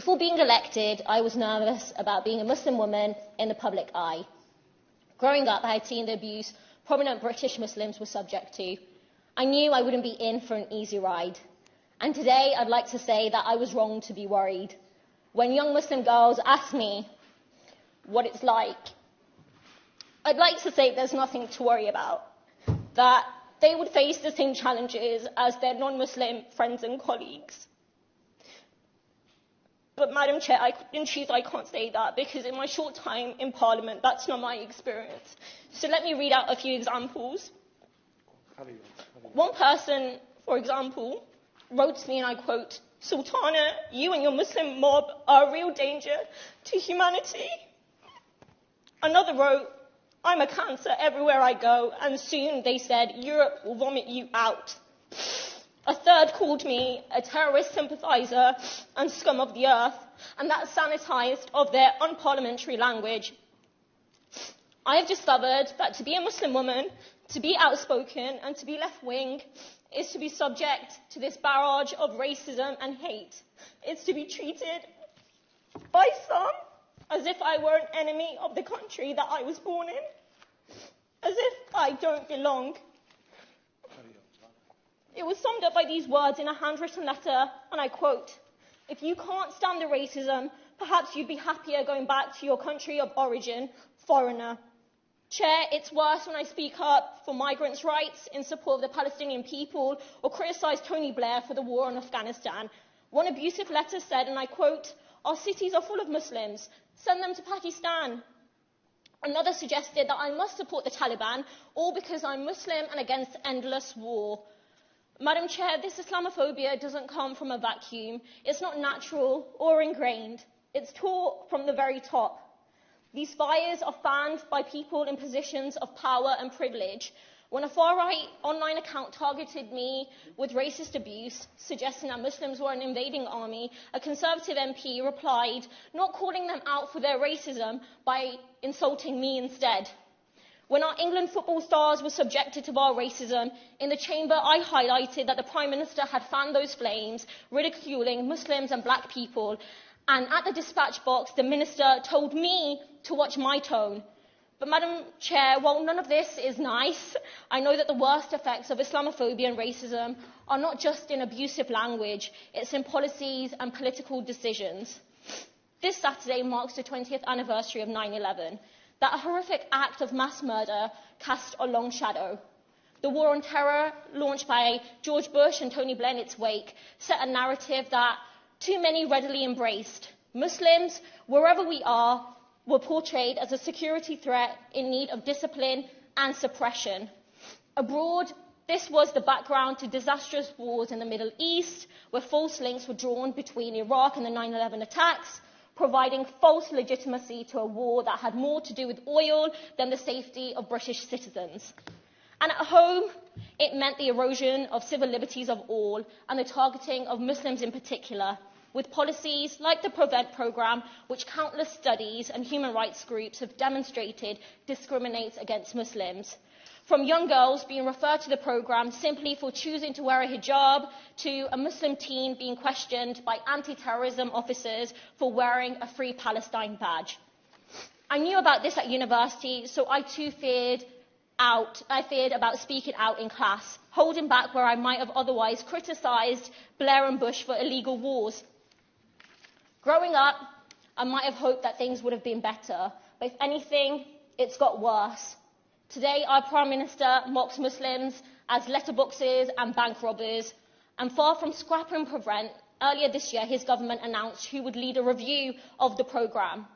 Before being elected, I was nervous about being a Muslim woman in the public eye. Growing up, I had seen the abuse prominent British Muslims were subject to. I knew I wouldn't be in for an easy ride. And today, I'd like to say that I was wrong to be worried. When young Muslim girls ask me what it's like, I'd like to say there's nothing to worry about, that they would face the same challenges as their non-Muslim friends and colleagues. But, Madam Chair, in truth, I can't say that because in my short time in Parliament, that's not my experience. So let me read out a few examples. One person, for example, wrote to me, and I quote, "Sultana, you and your Muslim mob are a real danger to humanity." Another wrote, "I'm a cancer everywhere I go, and soon," they said, "Europe will vomit you out." A third called me a terrorist sympathiser and scum of the earth, and that's sanitised of their unparliamentary language. I have discovered that to be a Muslim woman, to be outspoken and to be left-wing is to be subject to this barrage of racism and hate. It's to be treated by some as if I were an enemy of the country that I was born in, as if I don't belong. It was summed up by these words in a handwritten letter, and I quote, "If you can't stand the racism, perhaps you'd be happier going back to your country of origin, foreigner." Chair, it's worse when I speak up for migrants' rights in support of the Palestinian people or criticise Tony Blair for the war on Afghanistan. One abusive letter said, and I quote, "Our cities are full of Muslims. Send them to Pakistan." Another suggested that I must support the Taliban, all because I'm Muslim and against endless war. Madam Chair, this Islamophobia doesn't come from a vacuum. It's not natural or ingrained. It's taught from the very top. These fires are fanned by people in positions of power and privilege. When a far-right online account targeted me with racist abuse, suggesting that Muslims were an invading army, a Conservative MP replied, not calling them out for their racism, by insulting me instead. When our England football stars were subjected to our racism, in the chamber I highlighted that the Prime Minister had fanned those flames, ridiculing Muslims and black people. And at the dispatch box, the Minister told me to watch my tone. But, Madam Chair, while none of this is nice, I know that the worst effects of Islamophobia and racism are not just in abusive language, it's in policies and political decisions. This Saturday marks the 20th anniversary of 9/11. That horrific act of mass murder cast a long shadow. The war on terror, launched by George Bush and Tony Blair in its wake, set a narrative that too many readily embraced. Muslims, wherever we are, were portrayed as a security threat in need of discipline and suppression. Abroad, this was the background to disastrous wars in the Middle East, where false links were drawn between Iraq and the 9/11 attacks, providing false legitimacy to a war that had more to do with oil than the safety of British citizens. And at home, it meant the erosion of civil liberties of all and the targeting of Muslims in particular, with policies like the Prevent programme, which countless studies and human rights groups have demonstrated discriminates against Muslims. From young girls being referred to the programme simply for choosing to wear a hijab, to a Muslim teen being questioned by anti-terrorism officers for wearing a Free Palestine badge. I knew about this at university, so I too feared about speaking out in class, holding back where I might have otherwise criticised Blair and Bush for illegal wars. Growing up, I might have hoped that things would have been better, but if anything, it's got worse. Today, our Prime Minister mocks Muslims as letterboxes and bank robbers, and far from scrapping Prevent, earlier this year his government announced who would lead a review of the programme.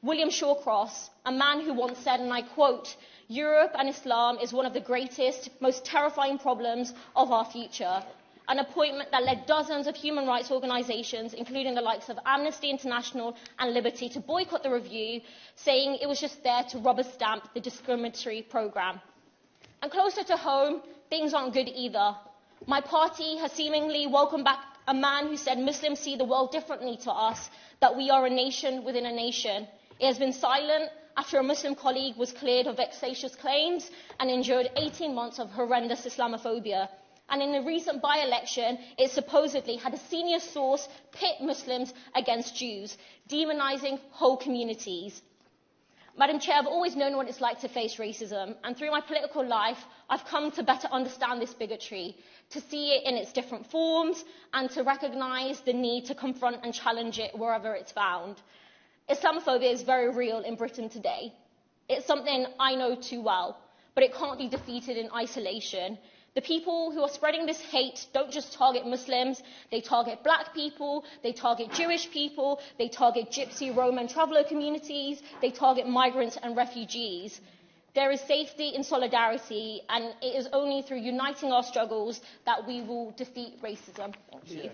William Shawcross, a man who once said, and I quote, "Europe and Islam is one of the greatest, most terrifying problems of our future." An appointment that led dozens of human rights organisations, including the likes of Amnesty International and Liberty, to boycott the review, saying it was just there to rubber stamp the discriminatory programme. And closer to home, things aren't good either. My party has seemingly welcomed back a man who said Muslims see the world differently to us, that we are a nation within a nation. It has been silent after a Muslim colleague was cleared of vexatious claims and endured 18 months of horrendous Islamophobia. And in a recent by-election, it supposedly had a senior source pit Muslims against Jews, demonising whole communities. Madam Chair, I've always known what it's like to face racism, and through my political life, I've come to better understand this bigotry, to see it in its different forms, and to recognise the need to confront and challenge it wherever it's found. Islamophobia is very real in Britain today. It's something I know too well, but it can't be defeated in isolation. The people who are spreading this hate don't just target Muslims, they target black people, they target Jewish people, they target Gypsy, Roma and traveller communities, they target migrants and refugees. There is safety in solidarity, and it is only through uniting our struggles that we will defeat racism. Thank you.